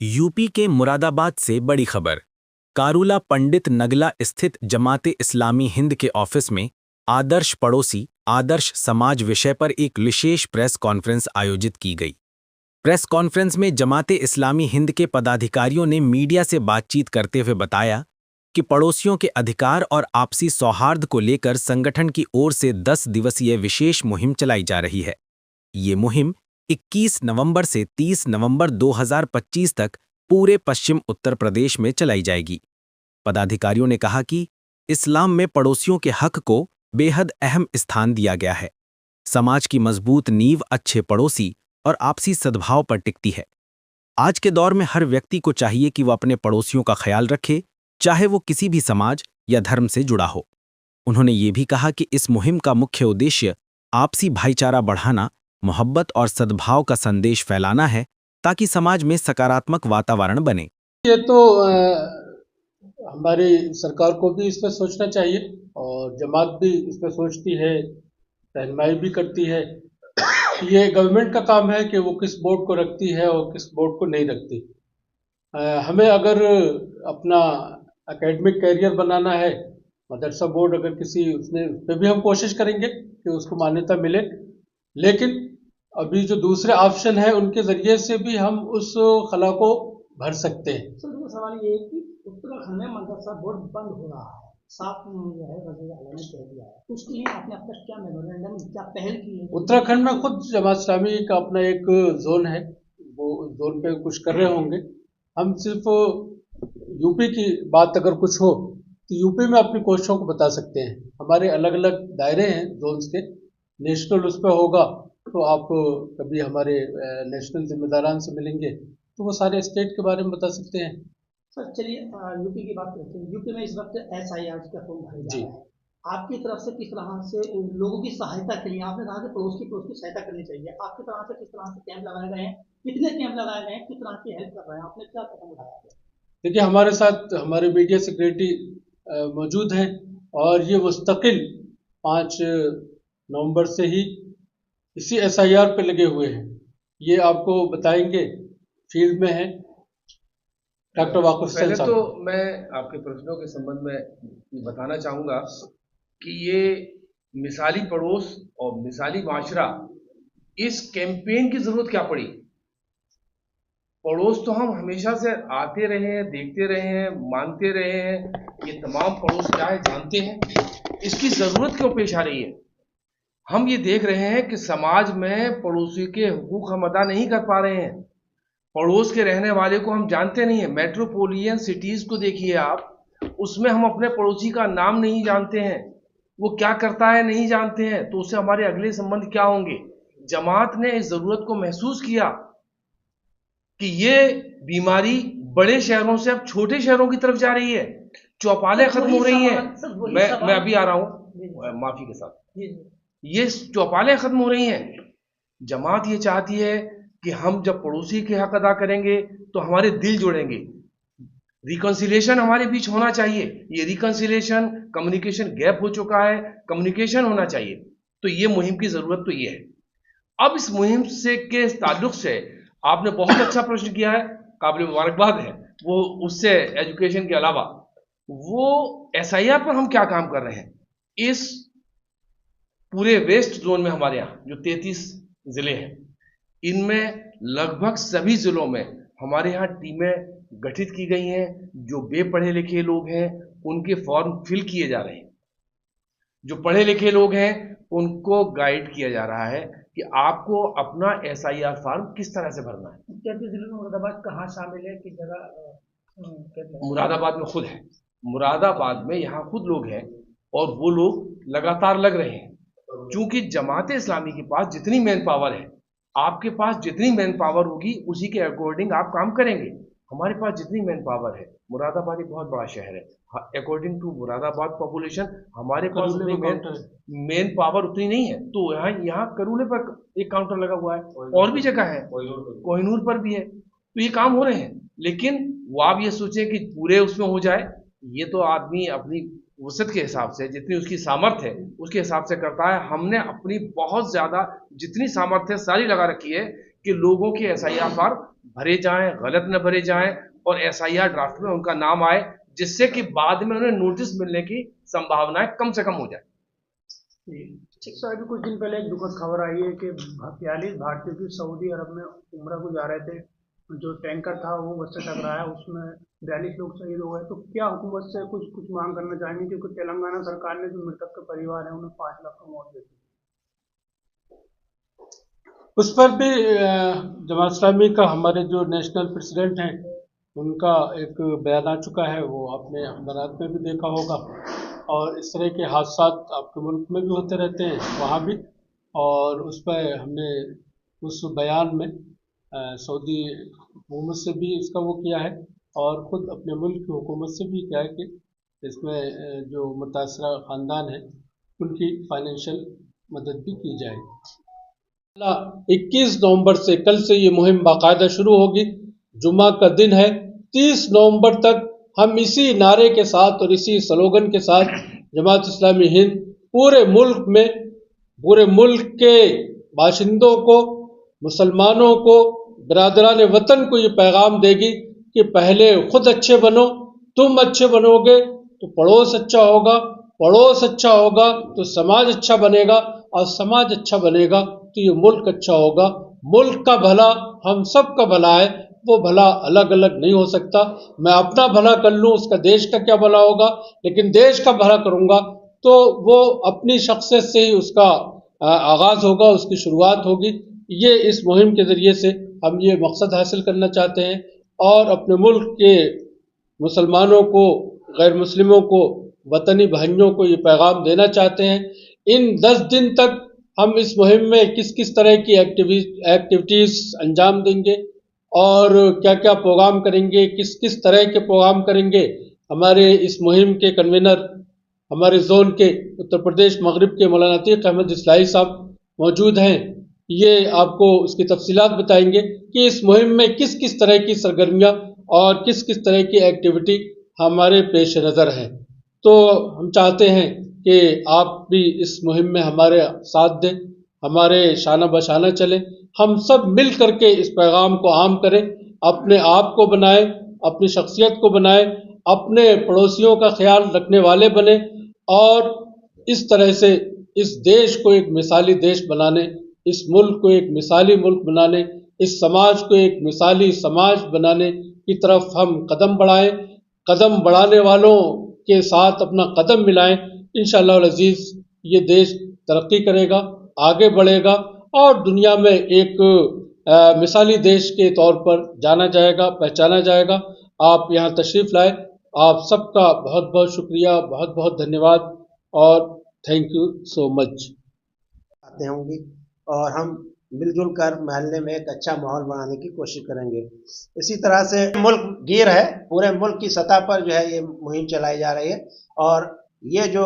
UP के मुरादाबाद से बड़ी खबर। कारूला पंडित नगला स्थित जमाते इस्लामी हिंद के ऑफिस में आदर्श पड़ोसी आदर्श समाज विषय पर एक विशेष प्रेस कॉन्फ्रेंस आयोजित की गई। प्रेस कॉन्फ्रेंस में जमाते इस्लामी हिंद के पदाधिकारियों ने मीडिया से बातचीत करते हुए बताया कि पड़ोसियों के अधिकार और आपसी सौहार्द को लेकर संगठन की ओर से 10 दिवसीय विशेष मुहिम चलाई जा रही है। ये मुहिम 21 नवंबर से 30 नवंबर 2025 तक पूरे पश्चिम उत्तर प्रदेश में चलाई जाएगी। पदाधिकारियों ने कहा कि इस्लाम में पड़ोसियों के हक को बेहद अहम स्थान दिया गया है। समाज की मजबूत नींव अच्छे पड़ोसी और आपसी सद्भाव पर टिकती है। आज के दौर में हर व्यक्ति को चाहिए कि वह अपने पड़ोसियों का ख्याल रखे, चाहे वो किसी भी समाज या धर्म से जुड़ा हो। उन्होंने ये भी कहा कि इस मुहिम का मुख्य उद्देश्य आपसी भाईचारा बढ़ाना, मोहब्बत और सद्भाव का संदेश फैलाना है, ताकि समाज में सकारात्मक वातावरण बने। ये तो हमारी सरकार को भी इस पर सोचना चाहिए और जमात भी इस पर सोचती है, रहनुमाई भी करती है। ये गवर्नमेंट का काम है कि वो किस बोर्ड को रखती है और किस बोर्ड को नहीं रखती। हमें अगर अपना एकेडमिक कैरियर बनाना है, मदरसा बोर्ड अगर किसी उसने उस पर भी हम कोशिश करेंगे कि उसको मान्यता मिले, लेकिन अभी जो दूसरे ऑप्शन है उनके जरिए से भी हम उस खला को भर सकते हैं। सर, तो सवाल ये है कि उत्तराखंड में मदरसा बोर्ड बंद हो रहा है, साफ जो है वज़ीर आला ने कह दिया है, उसके लिए आपने अब तक क्या मेमोरेंडम, क्या पहल की है? उत्तराखंड में खुद जमात इस्लामी का अपना एक जोन है, वो जोन पे कुछ कर रहे होंगे। हम सिर्फ यूपी की बात अगर कुछ हो तो यूपी में अपनी कोशिशों को बता सकते हैं। हमारे अलग अलग दायरे हैं जोन्स के, नेशनल उस पर होगा तो आप कभी हमारे नेशनल जिम्मेदारान से मिलेंगे तो वो सारे स्टेट के बारे में बता सकते हैं। सर चलिए यूपी की बात करते हैं। यूपी में इस वक्त SIR का फॉर्म भरा जा रहा है, आपकी तरफ से किस तरह से लोगों की सहायता के लिए, आपने कहा कि पड़ोस की सहायता करनी चाहिए, आपकी तरफ से किस तरह से कैंप लगाए गए हैं, कितने कैंप लगाए गए हैं, किस तरह की हेल्प कर रहे हैं, आपने क्या कदम उठाया है? देखिए, हमारे साथ हमारे मीडिया सेक्रेटरी मौजूद हैं और ये मुस्तकिल 5 नवंबर से ही इसी SIR पे लगे हुए हैं। ये आपको बताएंगे, फील्ड में है डॉक्टर वाकुफ पहले साहब। तो मैं आपके प्रश्नों के संबंध में बताना चाहूँगा कि ये मिसाली पड़ोस और मिसाली माशरा, इस कैंपेन की ज़रूरत क्या पड़ी? पड़ोस तो हम हमेशा से आते रहे हैं, देखते रहे हैं, मानते रहे हैं, ये तमाम पड़ोस क्या है जानते हैं। इसकी ज़रूरत क्यों पेश आ रही है? हम ये देख रहे हैं कि समाज में पड़ोसी के हुकूक हम अदा नहीं कर पा रहे हैं। पड़ोस के रहने वाले को हम जानते नहीं हैं। मेट्रोपोलियन सिटीज़ को देखिए आप, उसमें हम अपने पड़ोसी का नाम नहीं जानते हैं, वो क्या करता है नहीं जानते हैं, तो उससे हमारे अगले संबंध क्या होंगे? जमात ने इस ज़रूरत को महसूस किया कि ये बीमारी बड़े शहरों से अब छोटे शहरों की तरफ जा रही है, चौपालें खत्म हो रही हैं। मैं अभी आ रहा हूँ, माफ़ी के साथ, ये चौपालें खत्म हो रही हैं। जमात ये चाहती है कि हम जब पड़ोसी के हक अदा करेंगे तो हमारे दिल जुड़ेंगे, रिकन्सिलेशन हमारे बीच होना चाहिए। ये रिकन्सिलेशन, कम्युनिकेशन गैप हो चुका है, कम्युनिकेशन होना चाहिए। तो ये मुहिम की ज़रूरत तो ये है। अब इस मुहिम से के ताल्लुक से आपने बहुत अच्छा प्रश्न किया है, काबिल मुबारकबाद है वो। उससे एजुकेशन के अलावा वो SIR पर हम क्या काम कर रहे हैं, इस पूरे वेस्ट जोन में हमारे यहाँ जो 33 ज़िले हैं, इनमें लगभग सभी ज़िलों में हमारे यहाँ टीमें गठित की गई हैं। जो बेपढ़े लिखे लोग हैं उनके फॉर्म फिल किए जा रहे हैं, जो पढ़े लिखे लोग हैं उनको गाइड किया जा रहा है कि आपको अपना SIR फॉर्म किस तरह से भरना है। 33 जिले में मुरादाबाद कहाँ शामिल है, किस जगह? मुरादाबाद में खुद है, मुरादाबाद में यहाँ खुद लोग हैं और वो लोग लगातार लग रहे हैं। क्योंकि जमात इस्लामी के पास जितनी मैन पावर है, आपके पास जितनी मैन पावर होगी उसी के अकॉर्डिंग आप काम करेंगे। हमारे पास जितनी मैन पावर है, मुरादाबाद एक बहुत बड़ा शहर है, अकॉर्डिंग टू मुरादाबाद पॉपुलेशन हमारे पास मैन पावर उतनी नहीं है। तो यहाँ करूले पर एक काउंटर लगा हुआ है, और भी जगह है, कोहिनूर पर भी है। तो ये काम हो रहे हैं, लेकिन वो आप ये सोचें कि पूरे उसमें हो जाए, ये तो आदमी अपनी वसत के हिसाब से, जितनी उसकी सामर्थ्य है उसके हिसाब से करता है। हमने अपनी बहुत ज़्यादा जितनी सामर्थ्य सारी लगा रखी है कि लोगों के SIR फॉर्म भरे जाएं, गलत न भरे जाएं और एसआईआर ड्राफ्ट में उनका नाम आए, जिससे कि बाद में उन्हें नोटिस मिलने की संभावनाएं कम से कम हो जाए। सर अभी कुछ दिन पहले एक दुखद खबर आई है कि 42 भारतीयों की सऊदी अरब में उम्रा को जा रहे थे, जो टैंकर था वो बस से टकराया, उसमें 42 लोग शहीद हो गए। तो क्या हुकूमत से कुछ मांग करना चाहेंगे, क्योंकि तेलंगाना सरकार ने जो मृतक के परिवार है उन्हें 5 लाख का मुआवजा दिया। उस पर भी जमात इस्लामी का हमारे जो नेशनल प्रेसिडेंट हैं उनका एक बयान आ चुका है, वो आपने अखबारात में भी देखा होगा। और इस तरह के हादसात आपके मुल्क में भी होते रहते हैं, वहाँ भी। और उस पर हमने उस बयान में सऊदी हुकूमत से भी इसका वो किया है और ख़ुद अपने मुल्क की हुकूमत से भी किया है कि इसमें जो मुतासरा ख़ानदान है उनकी फाइनेंशियल मदद भी की जाए। 21 नवंबर से, कल से ये मुहिम बाकायदा शुरू होगी। जुमा का दिन है। 30 नवंबर तक हम इसी नारे के साथ और इसी स्लोगन के साथ जमात इस्लामी हिंद पूरे मुल्क के बाशिंदों को, मुसलमानों को, बिरादरान वतन को ये पैगाम देगी कि पहले खुद अच्छे बनो। तुम अच्छे बनोगे तो पड़ोस अच्छा होगा, पड़ोस अच्छा होगा तो समाज अच्छा बनेगा, और समाज अच्छा बनेगा तो ये मुल्क अच्छा होगा। मुल्क का भला हम सब का भला है, वो भला अलग अलग नहीं हो सकता। मैं अपना भला कर लूँ, उसका देश का क्या भला होगा, लेकिन देश का भला करूँगा तो वो अपनी शख्सियत से ही उसका आगाज़ होगा, उसकी शुरुआत होगी। ये इस मुहिम के ज़रिए से हम ये मकसद हासिल करना चाहते हैं और अपने मुल्क के मुसलमानों को, गैर मुस्लिमों को, वतनी भाइयों को ये पैगाम देना चाहते हैं। इन 10 दिन तक हम इस मुहिम में किस किस तरह की एक्टिविटीज़ अंजाम देंगे और क्या क्या प्रोग्राम करेंगे, किस किस तरह के प्रोग्राम करेंगे। हमारे इस मुहिम के कन्वीनर हमारे जोन के उत्तर प्रदेश मगरिब के मौलाना अतीक अहमद इस्लाही साहब मौजूद हैं। ये आपको इसकी तफसीलात बताएंगे कि इस मुहिम में किस किस तरह की सरगर्मियाँ और किस किस तरह की एक्टिविटी हमारे पेश नज़र हैं। तो हम चाहते हैं कि आप भी इस मुहिम में हमारे साथ दें, हमारे शाना बशाना चलें। हम सब मिल करके इस पैगाम को आम करें, अपने आप को बनाएं, अपनी शख्सियत को बनाएं, अपने पड़ोसियों का ख्याल रखने वाले बने और इस तरह से इस देश को एक मिसाली देश बनाने, इस मुल्क को एक मिसाली मुल्क बनाने, इस समाज को एक मिसाली समाज बनाने की तरफ हम कदम बढ़ाएं। कदम बढ़ाने वालों के साथ अपना कदम मिलाएं। इंशाअल्लाह अज़ीज़ ये देश तरक्की करेगा, आगे बढ़ेगा और दुनिया में एक मिसाली देश के तौर पर जाना जाएगा, पहचाना जाएगा। आप यहाँ तशरीफ़ लाए, आप सबका बहुत बहुत शुक्रिया, बहुत बहुत धन्यवाद और थैंक यू सो मच। आते होंगी और हम मिलजुल कर मोहल्ले में एक अच्छा माहौल बनाने की कोशिश करेंगे। इसी तरह से मुल्क गिर है, पूरे मुल्क की सतह पर जो है ये मुहिम चलाई जा रही है और ये जो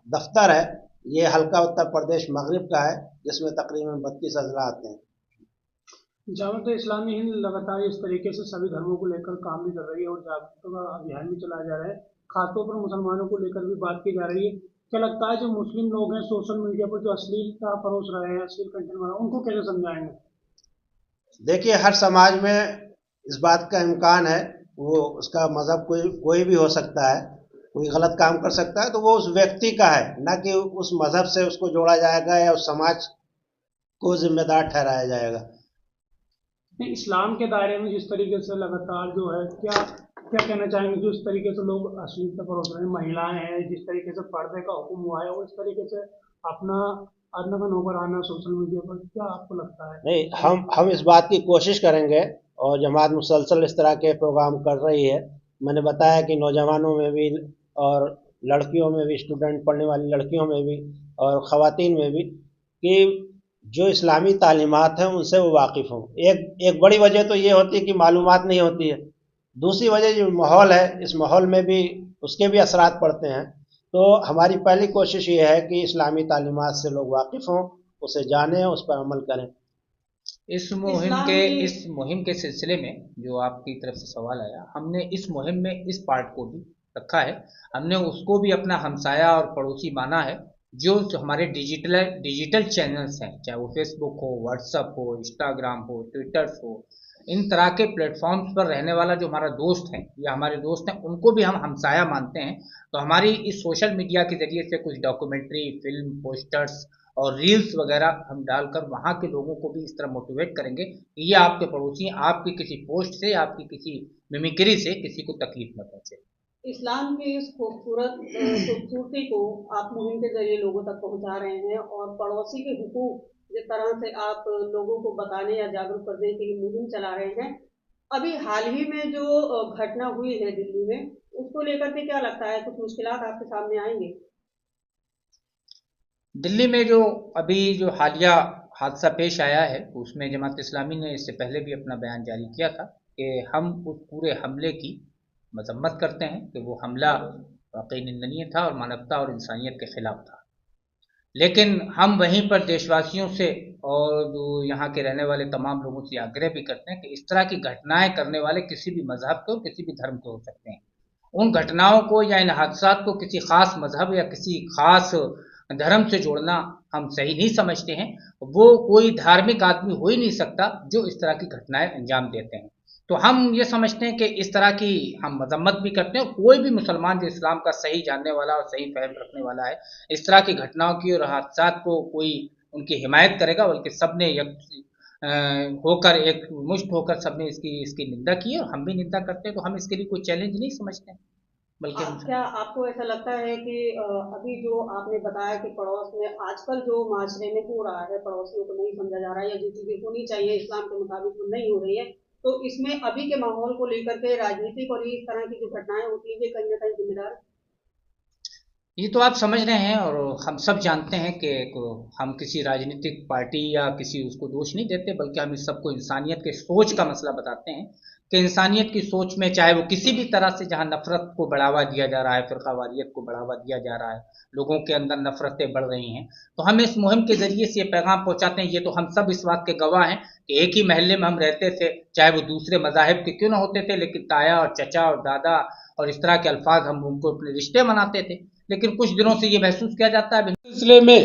दफ्तर है ये हल्का उत्तर प्रदेश मगरिब का है, जिसमें तकरीबन 32 अजला आते हैं। जमात इस्लामी हिंद लगातार इस तरीके से सभी धर्मों को लेकर काम भी कर रही है और जागरूकता अभियान भी चलाया जा रहा है, खासतौर पर मुसलमानों को लेकर भी बात की जा रही है। क्या लगता है जो मुस्लिम लोग हैं सोशल मीडिया पर जो अश्लीलता परोस रहे हैं, अश्लील कंटेंट बना, उनको कैसे समझाएंगे? देखिए, हर समाज में इस बात का इम्कान है, वो उसका मज़हब कोई भी हो सकता है, कोई गलत काम कर सकता है, तो वो उस व्यक्ति का है, ना कि उस मज़हब से उसको जोड़ा जाएगा या उस समाज को जिम्मेदार ठहराया जाएगा। इस्लाम के दायरे में जिस तरीके से लगातार जो है क्या कहना चाहेंगे, जो इस तरीके से लोग अश्लीलता परोस रहे हैं, महिलाएं हैं, जिस तरीके से पर्दे का हुक्म हुआ है और इस तरीके से अपना अदनगन होकर आना सोशल मीडिया पर, क्या आपको लगता है? नहीं, हम इस बात की कोशिश करेंगे और जमात मुसलसल इस तरह के प्रोग्राम कर रही है। मैंने बताया कि नौजवानों में भी और लड़कियों में भी, स्टूडेंट पढ़ने वाली लड़कियों में भी और ख़वातीन में भी, कि जो इस्लामी तालीमात हैं उनसे वो वाकिफ़ हों। एक बड़ी वजह तो ये होती है कि मालूमात नहीं होती है। दूसरी वजह जो माहौल है, इस माहौल में भी उसके भी असरात पड़ते हैं। तो हमारी पहली कोशिश ये है कि इस्लामी तालीमात से लोग वाकिफ़ हों, उसे जानें, उस पर अमल करें। इस मुहिम के सिलसिले में जो आपकी तरफ से सवाल आया, हमने इस मुहिम में इस पार्ट को भी रखा है। हमने उसको भी अपना हमसाया और पड़ोसी माना है। जो हमारे डिजिटल चैनल्स हैं, चाहे वो फेसबुक हो, व्हाट्सअप हो, इंस्टाग्राम हो, ट्विटर हो, ان طرح کے پلیٹ فارمز پر رہنے والا جو ہمارا دوست ہے یا ہمارے دوست ہیں ان کو بھی ہم ہمسایہ مانتے ہیں. تو ہماری اس سوشل میڈیا کے ذریعے سے کچھ ڈاکومنٹری فلم پوسٹرز اور ریلز وغیرہ ہم ڈال کر وہاں کے لوگوں کو بھی اس طرح موٹیویٹ کریں گے کہ یہ آپ کے پڑوسی ہیں, آپ کی کسی پوسٹ سے, آپ کی کسی میمیکری سے کسی کو تکلیف نہ پہنچے. اسلام کی اس خوبصورتی کو آپ مہم کے ذریعے لوگوں تک پہنچا رہے ہیں اور پڑوسی کے حقوق جس طرح سے آپ لوگوں کو بتانے یا جاگروک کرنے کے لیے مہم چلا رہے ہیں. ابھی حال ہی میں جو گھٹنا ہوئی ہے دلی میں, اس کو لے کر کے کیا لگتا ہے, کچھ مشکلات آپ کے سامنے آئیں گے؟ دلی میں جو ابھی جو حالیہ حادثہ پیش آیا ہے اس میں جماعت اسلامی نے اس سے پہلے بھی اپنا بیان جاری کیا تھا کہ ہم اس پورے حملے کی مذمت کرتے ہیں کہ وہ حملہ واقعی نندنیہ تھا اور مانوتا اور انسانیت کے خلاف تھا. لیکن ہم وہیں پر دیش واسیوں سے اور جو یہاں کے رہنے والے تمام لوگوں سے آگرہ بھی کرتے ہیں کہ اس طرح کی گھٹنائیں کرنے والے کسی بھی مذہب کے اور کسی بھی دھرم کے ہو سکتے ہیں. ان گھٹناؤں کو یا ان حادثات کو کسی خاص مذہب یا کسی خاص دھرم سے جوڑنا ہم صحیح نہیں سمجھتے ہیں. وہ کوئی دھارمک آدمی ہو ہی نہیں سکتا جو اس طرح کی گھٹنائیں انجام دیتے ہیں. تو ہم یہ سمجھتے ہیں کہ اس طرح کی ہم مذمت بھی کرتے ہیں, اور کوئی بھی مسلمان جو اسلام کا صحیح جاننے والا اور صحیح فہم رکھنے والا ہے اس طرح کی گھٹناؤں کی اور حادثات کو کوئی ان کی حمایت کرے گا, بلکہ سب نے ہو کر ایک مشت ہو کر سب نے اس کی نندا کی ہے اور ہم بھی نندا کرتے ہیں. تو ہم اس کے لیے کوئی چیلنج نہیں سمجھتے ہیں, بلکہ کیا آپ کو ایسا لگتا ہے کہ ابھی جو آپ نے بتایا کہ پڑوس میں آج کل جو معاشرے میں ہو رہا ہے, پڑوسیوں کو نہیں سمجھا جا رہا ہے یا جو چیزیں ہونی چاہیے اسلام کے مطابق وہ نہیں ہو رہی ہے, تو اس میں ابھی کے ماحول کو لے کر کے راجنیتک اور اس طرح کی جو گھٹنائیں ہوتی ہیں یہ کہیں نہ کہیں ذمہ دار؟ یہ تو آپ سمجھ رہے ہیں اور ہم سب جانتے ہیں کہ ہم کسی راجنیتک پارٹی یا کسی اس کو دوش نہیں دیتے, بلکہ ہم اس سب کو انسانیت کے سوچ کا مسئلہ بتاتے ہیں کہ انسانیت کی سوچ میں چاہے وہ کسی بھی طرح سے جہاں نفرت کو بڑھاوا دیا جا رہا ہے, فرقہ واریت کو بڑھاوا دیا جا رہا ہے, لوگوں کے اندر نفرتیں بڑھ رہی ہیں, تو ہم اس مہم کے ذریعے سے یہ پیغام پہنچاتے ہیں. یہ تو ہم سب اس بات کے گواہ ہیں کہ ایک ہی محلے میں ہم رہتے تھے, چاہے وہ دوسرے مذاہب کے کیوں نہ ہوتے تھے, لیکن تایا اور چچا اور دادا اور اس طرح کے الفاظ ہم ان کو اپنے رشتے مناتے تھے. لیکن کچھ دنوں سے یہ محسوس کیا جاتا ہے سلسلے میں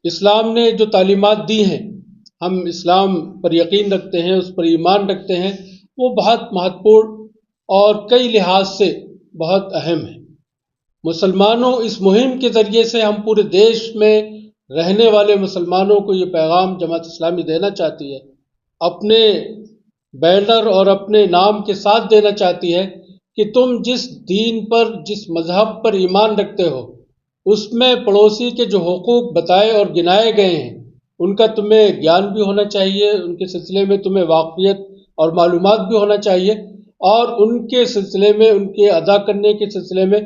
اسلام نے جو تعلیمات دی ہیں, ہم اسلام پر یقین رکھتے ہیں, اس پر ایمان رکھتے ہیں, وہ بہت مہتوپورن اور کئی لحاظ سے بہت اہم ہے. مسلمانوں اس مہم کے ذریعے سے ہم پورے دیش میں رہنے والے مسلمانوں کو یہ پیغام جماعت اسلامی دینا چاہتی ہے, اپنے بینر اور اپنے نام کے ساتھ دینا چاہتی ہے کہ تم جس دین پر, جس مذہب پر ایمان رکھتے ہو, اس میں پڑوسی کے جو حقوق بتائے اور گنائے گئے ہیں ان کا تمہیں گیان بھی ہونا چاہیے, ان کے سلسلے میں تمہیں واقفیت اور معلومات بھی ہونا چاہیے, اور ان کے سلسلے میں, ان کے ادا کرنے کے سلسلے میں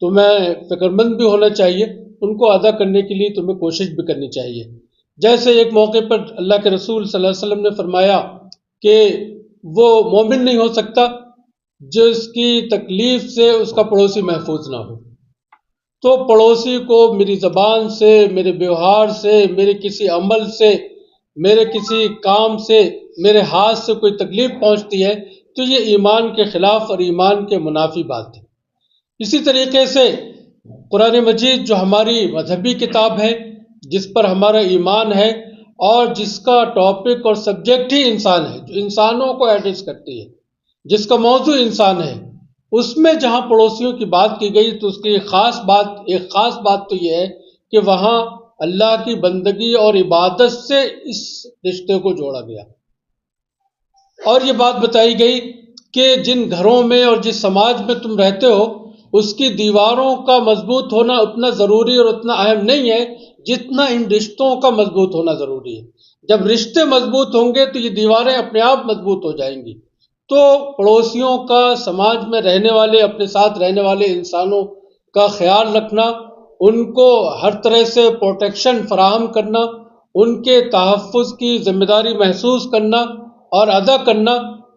تمہیں فکر مند بھی ہونا چاہیے, ان کو ادا کرنے کے لیے تمہیں کوشش بھی کرنی چاہیے. جیسے ایک موقع پر اللہ کے رسول صلی اللہ علیہ وسلم نے فرمایا کہ وہ مومن نہیں ہو سکتا جس کی تکلیف سے اس کا پڑوسی محفوظ نہ ہو. تو پڑوسی کو میری زبان سے, میرے ویوہار سے, میرے کسی عمل سے, میرے کسی کام سے, میرے ہاتھ سے کوئی تکلیف پہنچتی ہے تو یہ ایمان کے خلاف اور ایمان کے منافی بات ہے. اسی طریقے سے قرآن مجید جو ہماری مذہبی کتاب ہے, جس پر ہمارا ایمان ہے اور جس کا ٹاپک اور سبجیکٹ ہی انسان ہے, جو انسانوں کو ایڈریس کرتی ہے, جس کا موضوع انسان ہے, اس میں جہاں پڑوسیوں کی بات کی گئی تو اس کی ایک خاص بات تو یہ ہے کہ وہاں اللہ کی بندگی اور عبادت سے اس رشتے کو جوڑا گیا, اور یہ بات بتائی گئی کہ جن گھروں میں اور جس سماج میں تم رہتے ہو اس کی دیواروں کا مضبوط ہونا اتنا ضروری اور اتنا اہم نہیں ہے جتنا ان رشتوں کا مضبوط ہونا ضروری ہے. جب رشتے مضبوط ہوں گے تو یہ دیواریں اپنے آپ مضبوط ہو جائیں گی. تو پڑوسیوں کا, سماج میں رہنے والے, اپنے ساتھ رہنے والے انسانوں کا خیال رکھنا, ان کو ہر طرح سے پروٹیکشن فراہم کرنا, ان کے تحفظ کی ذمہ داری محسوس کرنا اور ادا کرنا,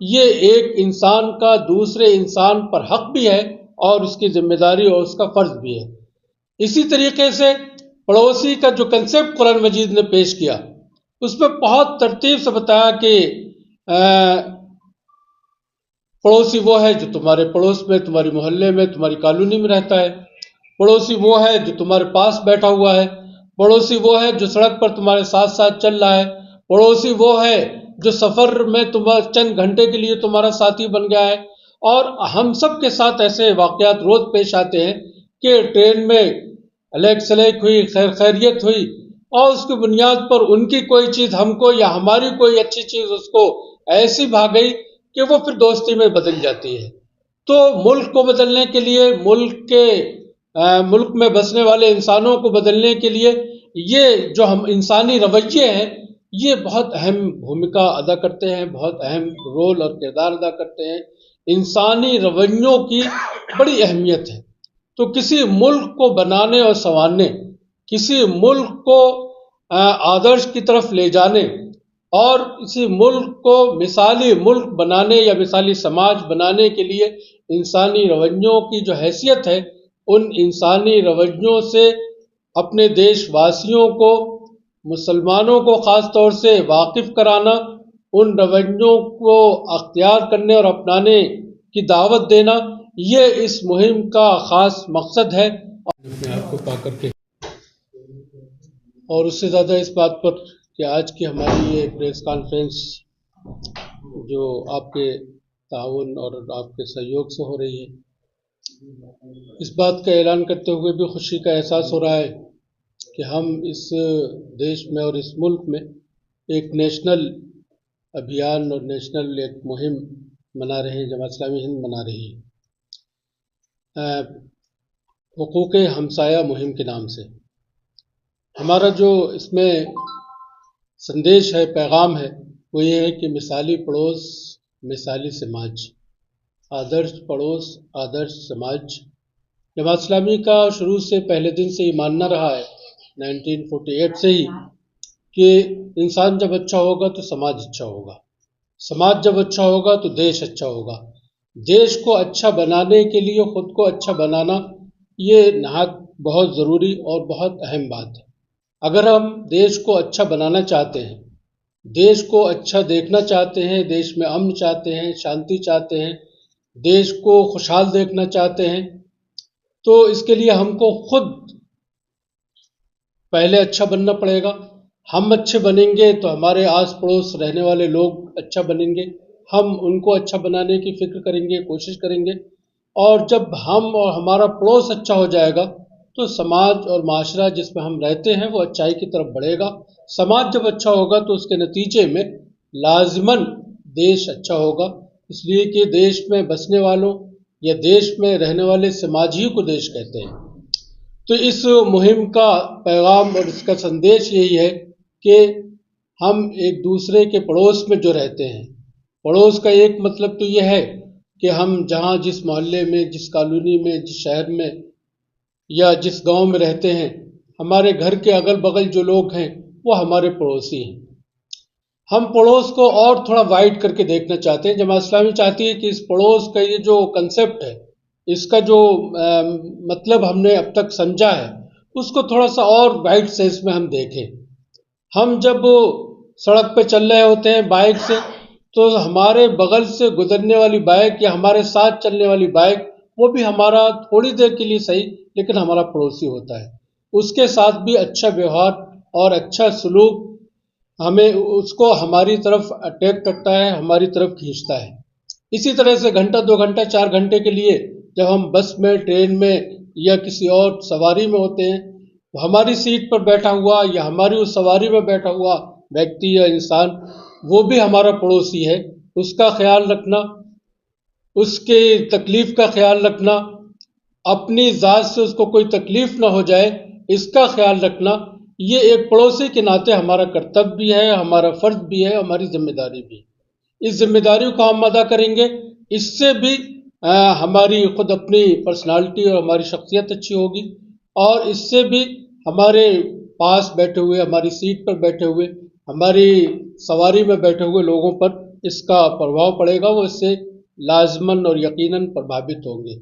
یہ ایک انسان کا دوسرے انسان پر حق بھی ہے اور اس کی ذمہ داری اور اس کا فرض بھی ہے. اسی طریقے سے پڑوسی کا جو کنسیپٹ قرآن مجید نے پیش کیا اس میں بہت ترتیب سے بتایا کہ پڑوسی وہ ہے جو تمہارے پڑوس میں, تمہاری محلے میں, تمہاری کالونی میں رہتا ہے. پڑوسی وہ ہے جو تمہارے پاس بیٹھا ہوا ہے. پڑوسی وہ ہے جو سڑک پر تمہارے ساتھ ساتھ چل رہا ہے. پڑوسی وہ ہے जो सफ़र में तुम्हारा चंद घंटे के लिए तुम्हारा साथी बन गया है। और हम सब के साथ ऐसे वाक़यात रोज़ पेश आते हैं कि ट्रेन में अलग सलेक हुई, खैरियत हुई, और उसकी बुनियाद पर उनकी कोई चीज़ हमको या हमारी कोई अच्छी चीज़ उसको ऐसी भाग गई कि वो फिर दोस्ती में बदल जाती है। तो मुल्क को बदलने के लिए, मुल्क में बसने वाले इंसानों को बदलने के लिए ये जो हम इंसानी रवैये हैं, ये बहुत अहम भूमिका अदा करते हैं, बहुत अहम रोल और किरदार अदा करते हैं। इंसानी रवैयों की बड़ी अहमियत है। तो किसी मुल्क को बनाने और संवारने, किसी मुल्क को आदर्श की तरफ ले जाने और इसी मुल्क को मिसाली मुल्क बनाने या मिसाली समाज बनाने के लिए इंसानी रवैयों की जो हैसियत है, उन इंसानी रवैयों से अपने देशवासियों को, मुसलमानों को ख़ास तौर से वाकिफ़ कराना, उन रवैयों को अख्तियार करने और अपनाने की दावत देना, ये इस मुहिम का ख़ास मकसद है। अपने आप को पा करके और उससे ज़्यादा इस बात पर कि आज की हमारी ये प्रेस कॉन्फ्रेंस जो आपके ताउन और आपके सहयोग से हो रही है, इस बात का ऐलान करते हुए भी खुशी का एहसास हो रहा है कि हम इस देश में और इस मुल्क में एक नेशनल अभियान और नेशनल एक मुहिम मना रहे हैं, जमात इस्लामी हिंद मना रही है हुकूक़ हमसाया मुहिम के नाम से। हमारा जो इसमें संदेश है, पैगाम है, वो ये है कि मिसाली पड़ोस, मिसाली समाज, आदर्श पड़ोस, आदर्श समाज। जमात इस्लामी का शुरू से पहले दिन से ये मानना रहा है 1948 से ही कि इंसान जब अच्छा होगा तो समाज अच्छा होगा, समाज जब अच्छा होगा तो देश अच्छा होगा। देश को अच्छा बनाने के लिए ख़ुद को अच्छा बनाना ये नहायत बहुत ज़रूरी और बहुत अहम बात है। अगर हम देश को अच्छा बनाना चाहते हैं, देश को अच्छा देखना चाहते हैं, देश में अमन चाहते हैं, शांति चाहते हैं, देश को खुशहाल देखना चाहते हैं, तो इसके लिए हमको खुद पहले अच्छा बनना पड़ेगा। हम अच्छे बनेंगे तो हमारे आस पड़ोस रहने वाले लोग अच्छा बनेंगे, हम उनको अच्छा बनाने की फ़िक्र करेंगे, कोशिश करेंगे। और जब हम और हमारा पड़ोस अच्छा हो जाएगा तो समाज और माशरा जिसमें हम रहते हैं वो अच्छाई की तरफ बढ़ेगा। समाज जब अच्छा होगा तो उसके नतीजे में लाज़िमन देश अच्छा होगा, इसलिए कि देश में बसने वालों या देश में रहने वाले समाज ही को देश कहते हैं। तो इस मुहिम का पैगाम और इसका संदेश यही है कि हम एक दूसरे के पड़ोस में जो रहते हैं, पड़ोस का एक मतलब तो ये है कि हम जहाँ जिस मोहल्ले में, जिस कॉलोनी में, जिस शहर में या जिस गांव में रहते हैं, हमारे घर के अगल बगल जो लोग हैं वो हमारे पड़ोसी हैं। हम पड़ोस को और थोड़ा वाइड करके देखना चाहते हैं। जमात इस्लामी चाहती है कि इस पड़ोस का ये जो कंसेप्ट है, इसका जो मतलब हमने अब तक समझा है, उसको थोड़ा सा और वाइड सेंस में हम देखें। हम जब सड़क पे चल रहे होते हैं बाइक से, तो हमारे बगल से गुजरने वाली बाइक या हमारे साथ चलने वाली बाइक, वो भी हमारा थोड़ी देर के लिए सही लेकिन हमारा पड़ोसी होता है। उसके साथ भी अच्छा व्यवहार और अच्छा सलूक हमें उसको हमारी तरफ अट्रैक्ट करता है, हमारी तरफ खींचता है। इसी तरह से घंटा 2 घंटा 4 घंटे के लिए जब हम बस में, ट्रेन में या किसी और सवारी में होते हैं, तो हमारी सीट पर बैठा हुआ या हमारी उस सवारी में बैठा हुआ व्यक्ति या इंसान, वो भी हमारा पड़ोसी है। उसका ख्याल रखना, उसके तकलीफ़ का ख्याल रखना, अपनी ज़ात से उसको कोई तकलीफ़ ना हो जाए, इसका ख्याल रखना, ये एक पड़ोसी के नाते हमारा कर्तव्य भी है, हमारा फ़र्ज़ भी है, हमारी ज़िम्मेदारी भी। इस ज़िम्मेदारी को हम अदा करेंगे, इससे भी हमारी ख़ुद अपनी पर्सनालिटी और हमारी शख्सियत अच्छी होगी, और इससे भी हमारे पास बैठे हुए, हमारी सीट पर बैठे हुए, हमारी सवारी में बैठे हुए लोगों पर इसका प्रभाव पड़ेगा। वो इससे लाज़िमन और यकीनन प्रभावित होंगे।